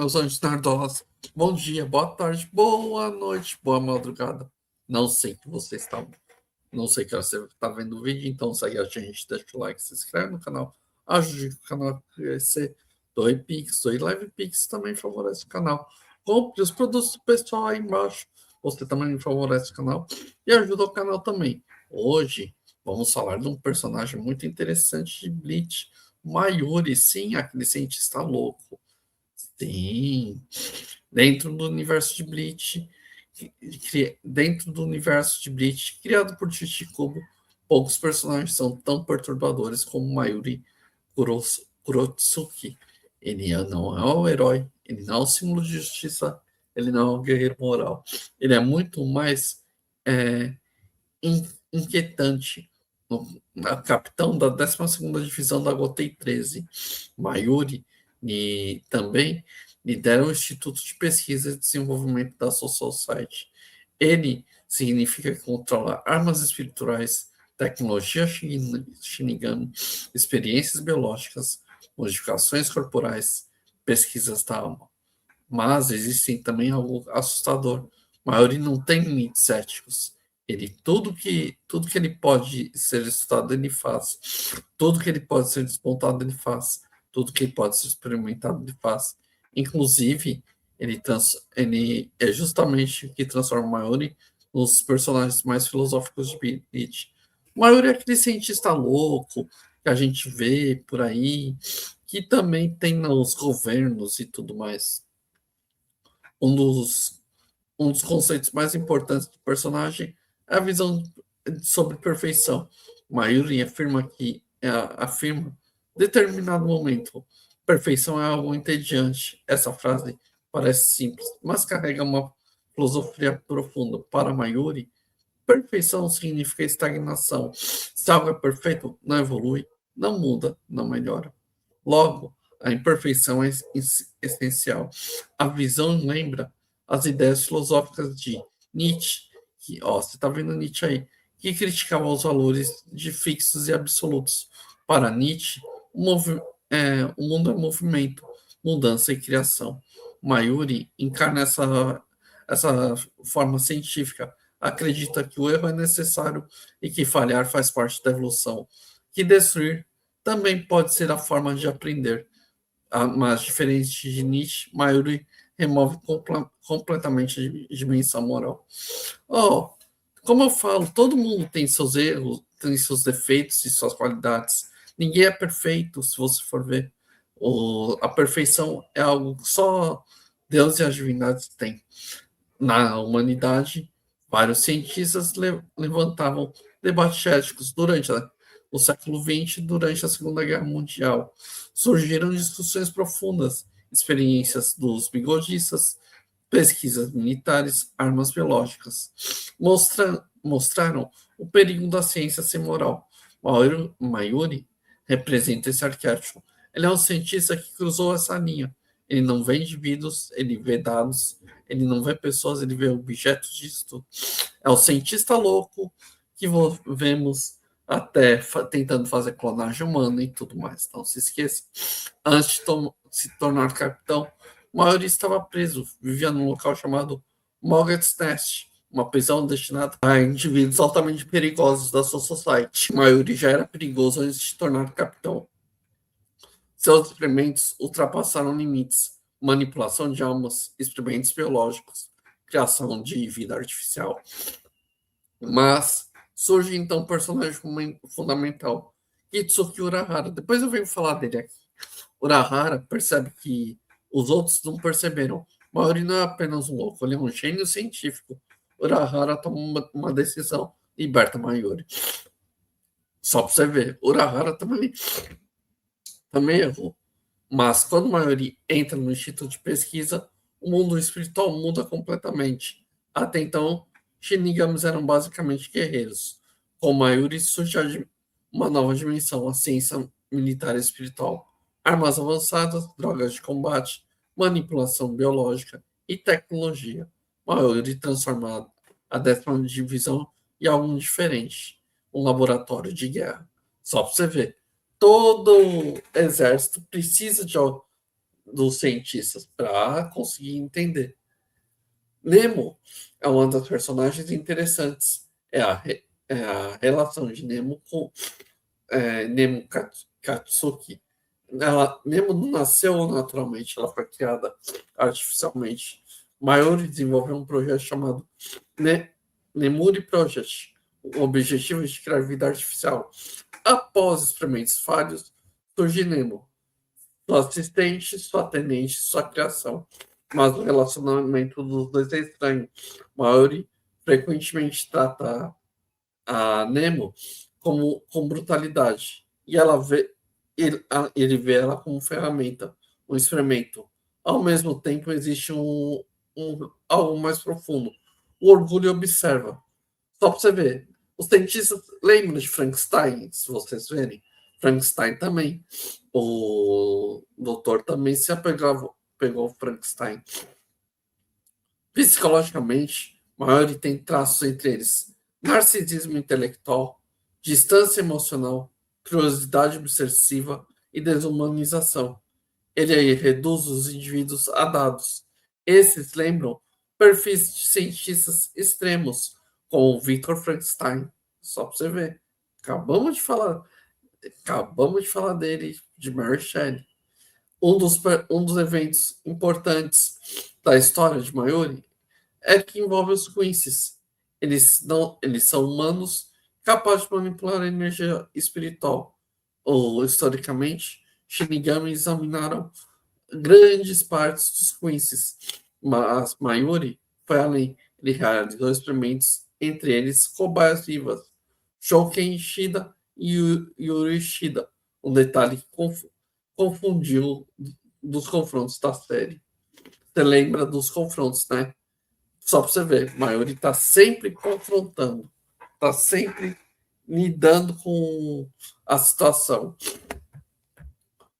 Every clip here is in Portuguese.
meus anjos nerdolas. Bom dia, boa tarde, boa noite, boa madrugada. Não sei que você está. Não sei que hora você está vendo o vídeo, então segue a gente, deixa o like, se inscreve no canal, ajude o canal a crescer. Doe Pix, doe Live Pix, também favorece o canal. Compre os produtos do pessoal aí embaixo, você também favorece o canal e ajuda o canal também. Hoje vamos falar de um personagem muito interessante de Bleach, Mayuri, sim, aquele cientista louco. Sim, dentro do universo de Bleach, dentro do universo de Bleach, criado por Chichikubo, poucos personagens são tão perturbadores como Mayuri Kurotsuki. Ele não é um herói, ele não é um símbolo de justiça, ele não é um guerreiro moral. Ele é muito mais é, inquietante. Capitão da 12ª Divisão da Gotei 13, Mayuri, e também lidera o Instituto de Pesquisa e Desenvolvimento da Soul Society. Ele significa controlar armas espirituais, tecnologia Shinigami, experiências biológicas, modificações corporais, pesquisas da alma. Mas existem também algo assustador. Mayuri não tem limites éticos. Ele tudo que ele pode ser estudado ele faz, tudo que ele pode ser despontado ele faz, tudo que ele pode ser experimentado ele faz. Inclusive ele é justamente o que transforma Mayuri nos personagens mais filosóficos de Bleach. Mayuri é aquele cientista louco que a gente vê por aí, que também tem nos governos e tudo mais. Um dos um dos conceitos mais importantes do personagem é a visão sobre perfeição. Mayuri afirma determinado momento, perfeição é algo entediante. Essa frase parece simples, mas carrega uma filosofia profunda. Para Mayuri, perfeição significa estagnação. Se algo é perfeito, não evolui, não muda, não melhora. Logo, a imperfeição é essencial. A visão lembra as ideias filosóficas de Nietzsche, que, ó, você está vendo Nietzsche aí, que criticava os valores de fixos e absolutos. Para Nietzsche, o mundo é movimento, mudança e criação. Mayuri encarna essa forma científica, acredita que o erro é necessário e que falhar faz parte da evolução, que destruir também pode ser a forma de aprender. Mas, diferente de Nietzsche, Mayuri remove completamente a dimensão moral. Oh, como eu falo, todo mundo tem seus erros, tem seus defeitos e suas qualidades. Ninguém é perfeito, se você for ver. A perfeição é algo que só Deus e as divindades têm. Na humanidade, vários cientistas levantavam debates éticos durante o século XX, durante a Segunda Guerra Mundial. Surgiram discussões profundas, experiências dos bigodistas, pesquisas militares, armas biológicas. Mostraram o perigo da ciência sem moral. Mayuri representa esse arquétipo. Ele é um cientista que cruzou essa linha. Ele não vê indivíduos, ele vê dados, ele não vê pessoas, ele vê objetos de estudo. É o cientista louco que vemos até tentando fazer clonagem humana e tudo mais. Não se esqueça. Antes de se tornar capitão, Mayuri estava preso, vivia num local chamado Mogget's Nest, uma prisão destinada a indivíduos altamente perigosos da sua society. Mayuri já era perigoso antes de se tornar capitão. Seus experimentos ultrapassaram limites, manipulação de almas, experimentos biológicos, criação de vida artificial. Mas surge então um personagem fundamental, Kitsuki Urahara. Depois eu venho falar dele aqui. Urahara percebe que os outros não perceberam. Mayuri não é apenas um louco, ele é um gênio científico. Urahara toma uma decisão, liberta Mayuri. Só para você ver, Urahara também errou. Mas quando Mayuri entra no Instituto de Pesquisa, o mundo espiritual muda completamente. Até então, Shinigamis eram basicamente guerreiros. Com Mayuri surge uma nova dimensão, a ciência militar e espiritual. Armas avançadas, drogas de combate, manipulação biológica e tecnologia. Mayuri transforma a 10ª Divisão em algo diferente. Um laboratório de guerra. Só para você ver. Todo exército precisa dos cientistas para conseguir entender. Nemo é uma das personagens interessantes. É a relação de Nemo com Nemo Katsuki. Nemo não nasceu naturalmente, ela foi criada artificialmente. Mayuri desenvolveu um projeto chamado Nemuri Project. O objetivo é de criar vida artificial. Após experimentos falhos, surge Nemo, sua assistente, sua atendente, sua criação. Mas o relacionamento dos dois é estranho. Mayuri frequentemente trata a Nemo com brutalidade. E ele vê ela como ferramenta, um experimento. Ao mesmo tempo, existe algo mais profundo. O orgulho observa. Só para você ver. Os cientistas lembram de Frankenstein, se vocês verem. Frankenstein também. O doutor também se pegou Frankenstein. Psicologicamente, Mayuri tem traços entre eles: narcisismo intelectual, distância emocional, curiosidade obsessiva e desumanização. Ele aí reduz os indivíduos a dados. Esses lembram perfis de cientistas extremos, como Victor Frankenstein. Só para você ver. Acabamos de falar dele, de Mary Shelley. Um dos eventos importantes da história de Mayuri é que envolve os Quincy's. Eles são humanos capazes de manipular a energia espiritual. Ou, historicamente, Shinigami examinaram grandes partes dos Quincy's, mas Mayuri foi além. Ele realizou experimentos, entre eles cobaias vivas, Shouken Ishida e Yuri Ishida, um detalhe que confundiu dos confrontos da série. Você lembra dos confrontos, né? Só para você ver, Mayuri está sempre confrontando, está sempre lidando com a situação.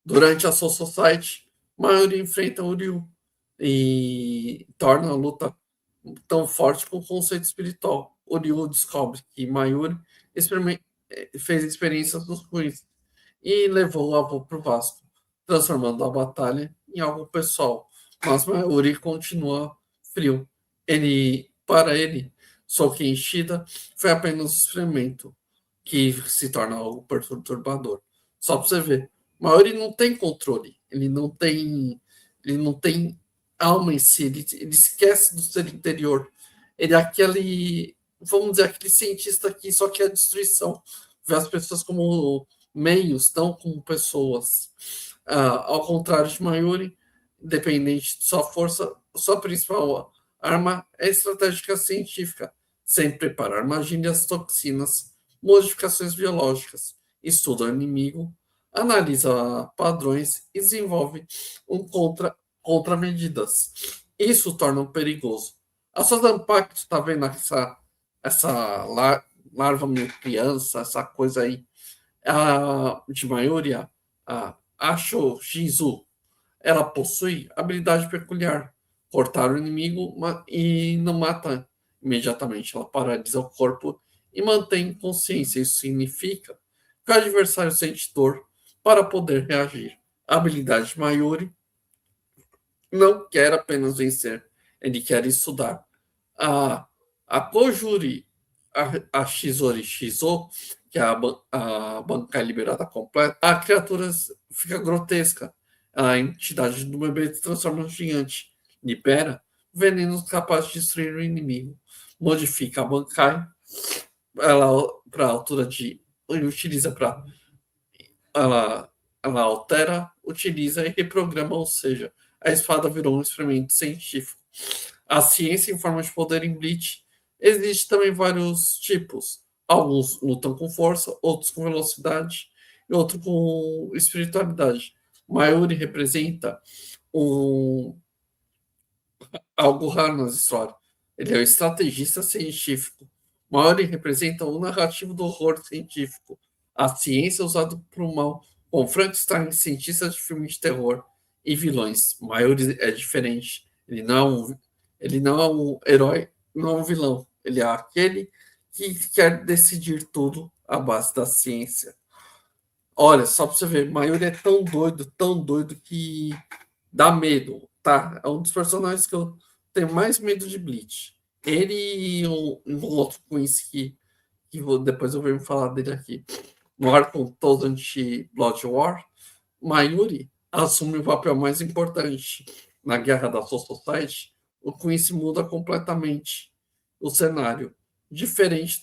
Durante a Soul Society, Mayuri enfrenta o Ryu e torna a luta tão forte com o conceito espiritual. O Ryu descobre que Mayuri fez experiências nos ruins e levou o avô para o Vasco, transformando a batalha em algo pessoal. Mas Mayuri continua frio. Para ele, Soken Ishida foi apenas um experimento que se torna algo perturbador. Só para você ver, Mayuri não tem controle, ele não tem alma em si, ele esquece do ser interior. Ele é aquele, vamos dizer, aquele cientista que só quer destruição, vê as pessoas como meios, não como pessoas. Ao contrário de Mayuri, independente de sua força, sua principal arma é estratégica científica, sempre preparar armadilhas, toxinas, modificações biológicas, estuda o inimigo, analisa padrões e desenvolve contramedidas. Isso torna perigoso. A Sozampak, está vendo larva meio criança, essa coisa aí, de maioria, a Asho Shizu, ela possui habilidade peculiar, cortar o inimigo e não mata imediatamente. Ela paralisa o corpo e mantém consciência. Isso significa que o adversário sente dor para poder reagir. A habilidade de Mayuri não quer apenas vencer, ele quer estudar. A Kojuri, a Shizori Shizo, que é a banca liberada completa, a criatura fica grotesca. A entidade do bebê se transforma em gigante, libera venenos capazes de destruir o inimigo, modifica a Bankai ela para a altura de. Utiliza para. Ela, ela altera, utiliza e reprograma, ou seja, a espada virou um experimento científico. A ciência em forma de poder em Bleach existe também vários tipos. Alguns lutam com força, outros com velocidade e outros com espiritualidade. Mayuri representa um, algo raro nas histórias. Ele é o estrategista científico. Mayuri representa o narrativo do horror científico. A ciência usada para o mal, com Frankenstein, cientistas de filmes de terror e vilões. Mayuri é diferente. Ele não é um herói, não é um vilão. Ele é aquele que quer decidir tudo à base da ciência. Olha, só para você ver, Mayuri é tão doido que dá medo, tá? É um dos personagens que eu tenho mais medo de Bleach. Ele e um outro Quincy depois eu venho falar dele aqui. No arco todo de Blood War, Mayuri assume o papel mais importante na guerra da Soul Society. O Quincy muda completamente o cenário, diferente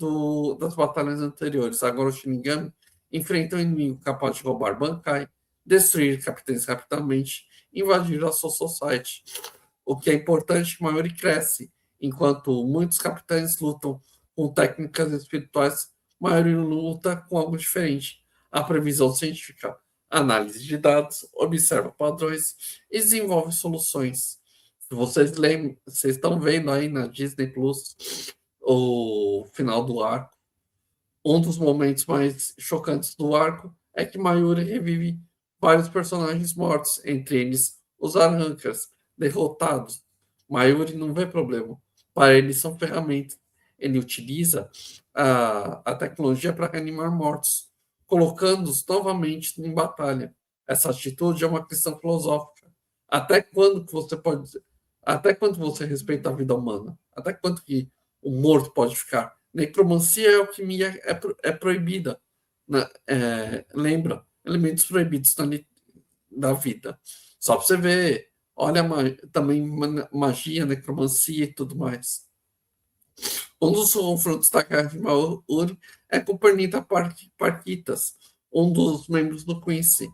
das batalhas anteriores. Agora o Shinigami enfrenta um inimigo capaz de roubar Bankai, destruir capitães rapidamente, invadir a Soul Society. O que é importante, Mayuri cresce, enquanto muitos capitães lutam com técnicas espirituais, Mayuri luta com algo diferente. A previsão científica, análise de dados, observa padrões e desenvolve soluções. Se vocês lembram, vocês estão vendo aí na Disney Plus o final do arco. Um dos momentos mais chocantes do arco é que Mayuri revive vários personagens mortos, entre eles os Arrancas, derrotados. Mayuri não vê problema. Para ele são ferramentas. Ele utiliza a tecnologia para reanimar mortos, colocando-os novamente em batalha. Essa atitude é uma questão filosófica. Até quando que você pode, até quando você respeita a vida humana? Até quando que o morto pode ficar? Necromancia e alquimia é proibida. Né? Lembra? Elementos proibidos da vida. Só para você ver. Olha, também magia, necromancia e tudo mais. Um dos confrontos da guerra de Maori é com Pernita Parquitas, um dos membros do Quincy.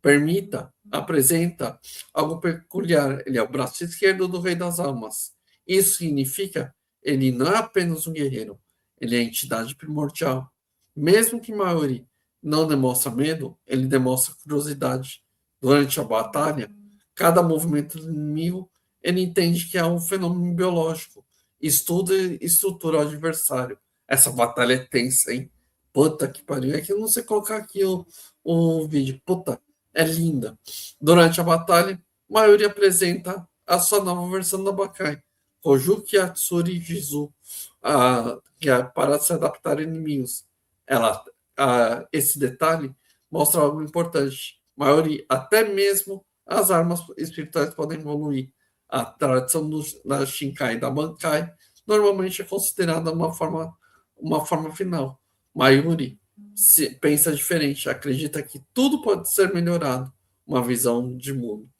Permita apresenta algo peculiar. Ele é o braço esquerdo do Rei das Almas. Isso significa ele não é apenas um guerreiro, ele é a entidade primordial. Mesmo que Maori não demonstre medo, ele demonstra curiosidade. Durante a batalha, cada movimento do inimigo, ele entende que é um fenômeno biológico. Estuda e estrutura o adversário. Essa batalha é tensa, hein? Puta que pariu. É que eu não sei colocar aqui o vídeo. Puta, é linda. Durante a batalha, Mayuri apresenta a sua nova versão da Bankai, Kojuki Atsuri Jizu, para se adaptar a inimigos. Esse detalhe mostra algo importante. Mayuri, até mesmo as armas espirituais podem evoluir. A tradição da Shinkai e da Bankai normalmente é considerada uma forma final. Mayuri pensa diferente, acredita que tudo pode ser melhorado, uma visão de mundo.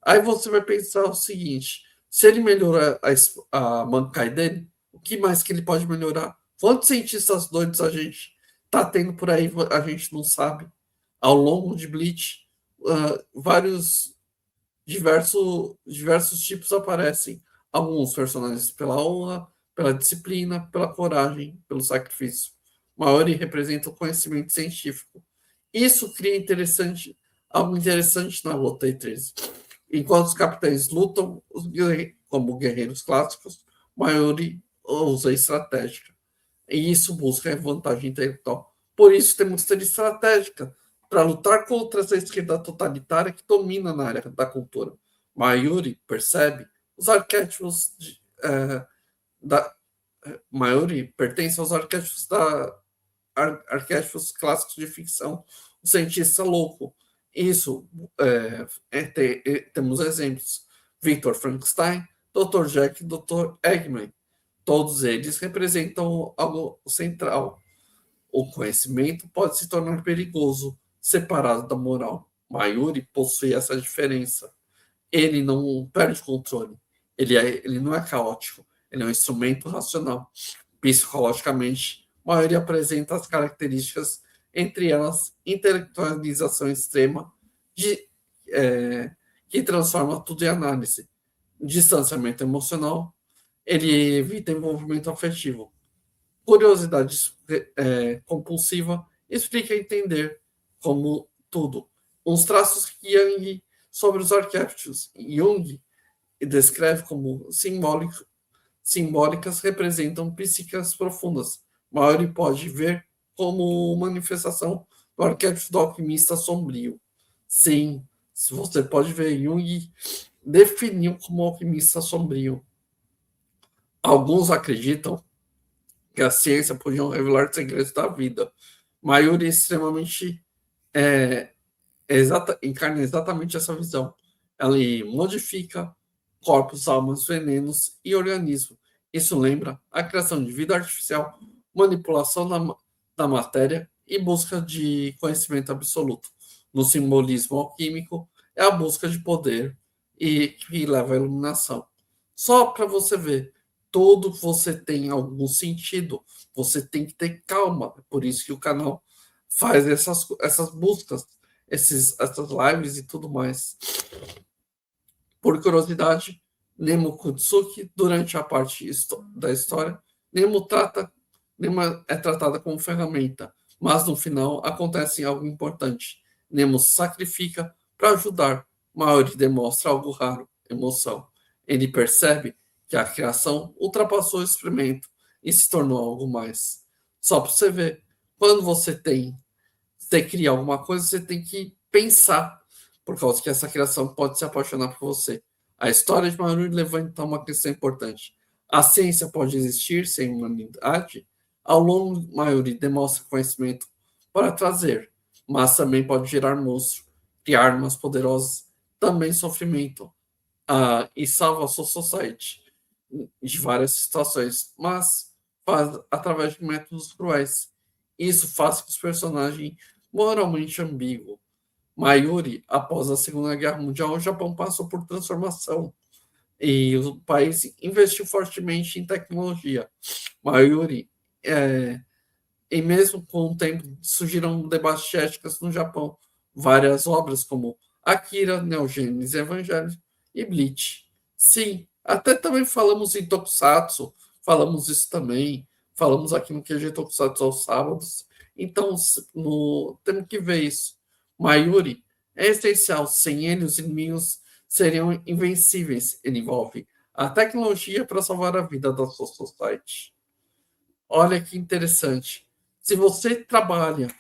Aí você vai pensar o seguinte: se ele melhorar a Bankai dele, o que mais que ele pode melhorar? Quantos cientistas doidos a gente tá tendo por aí, a gente não sabe. Ao longo de Bleach, vários diversos tipos aparecem. Alguns personagens pela honra, pela disciplina, pela coragem, pelo sacrifício. Maori representa o conhecimento científico. Isso cria algo interessante na Luta 13. Enquanto os capitães lutam como guerreiros clássicos, Maori usa estratégica. E isso busca a vantagem intelectual. Por isso temos que ter estratégica para lutar contra essa esquerda totalitária que domina na área da cultura. Mayuri percebe os arquétipos da Mayuri pertence aos arquétipos clássicos de ficção. O cientista louco. Isso temos exemplos. Victor Frankenstein, Dr. Jack e Dr. Eggman. Todos eles representam algo central. O conhecimento pode se tornar perigoso, separado da moral. Mayuri possui essa diferença. Ele não perde o controle. Ele não é caótico. Ele é um instrumento racional. Psicologicamente, Mayuri apresenta as características, entre elas, intelectualização extrema, que transforma tudo em análise. Distanciamento emocional, ele evita envolvimento afetivo. Curiosidade compulsiva, explica entender como tudo. Uns traços que Jung sobre os arquétipos. Jung descreve como simbólicas representam psíquicas profundas. Maori pode ver como manifestação do arquétipo do alquimista sombrio. Sim, se você pode ver, Jung definiu como alquimista sombrio. Alguns acreditam que a ciência podia revelar segredos da vida. Mayuri extremamente encarna exatamente essa visão. Ele modifica corpos, almas, venenos e organismos. Isso lembra a criação de vida artificial, manipulação da matéria e busca de conhecimento absoluto. No simbolismo alquímico, é a busca de poder e que leva à iluminação. Só para você ver, todo você tem algum sentido, você tem que ter calma. É por isso que o canal faz essas buscas, essas lives e tudo mais. Por curiosidade, Nemo Kutsuki, durante a parte da história, Nemo é tratada como ferramenta, mas no final acontece algo importante. Nemo se sacrifica para ajudar. Maori demonstra algo raro, emoção. Ele percebe que a criação ultrapassou o experimento e se tornou algo mais. Só para você ver, quando você cria alguma coisa, você tem que pensar, por causa que essa criação pode se apaixonar por você. A história de Maori levanta uma questão importante. A ciência pode existir sem humanidade? Ao longo, Maori demonstra conhecimento para trazer, mas também pode gerar monstro, criar armas poderosas, também sofrimento, e salva a sua society de várias situações, mas faz através de métodos cruéis. Isso faz com os personagens moralmente ambíguos. Mayuri, após a Segunda Guerra Mundial, o Japão passou por transformação e o país investiu fortemente em tecnologia. Mayuri, e mesmo com o tempo, surgiram debates de éticas no Japão. Várias obras como Akira, Neo Genesis Evangelho e Bleach. Sim, até também falamos em Tokusatsu, falamos isso também, falamos aqui no QG Tokusatsu aos sábados. Então, temos que ver isso. Mayuri é essencial, sem ele os inimigos seriam invencíveis. Ele envolve a tecnologia para salvar a vida da sua society. Olha que interessante. Se você trabalha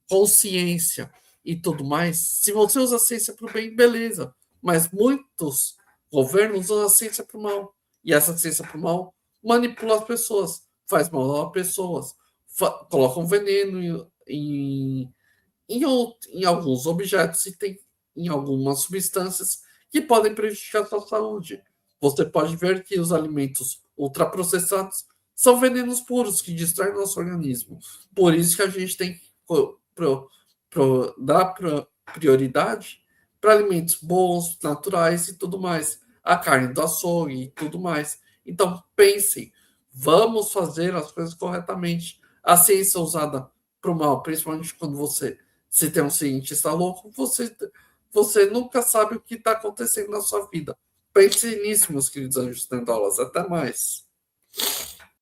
com ciência e tudo mais, se você usa a ciência para o bem, beleza. Mas muitos governos usam a ciência para o mal. E essa ciência para o mal manipula as pessoas, faz mal às pessoas, colocam veneno em alguns objetos e tem em algumas substâncias que podem prejudicar a sua saúde. Você pode ver que os alimentos ultraprocessados são venenos puros que distraem nosso organismo. Por isso que a gente tem que dar prioridade para alimentos bons, naturais e tudo mais. A carne do açougue e tudo mais. Então, pensem, vamos fazer as coisas corretamente. A ciência usada para o mal, principalmente quando você se tem um cientista louco, você nunca sabe o que está acontecendo na sua vida. Pense nisso, meus queridos anjos tendolas. Até mais.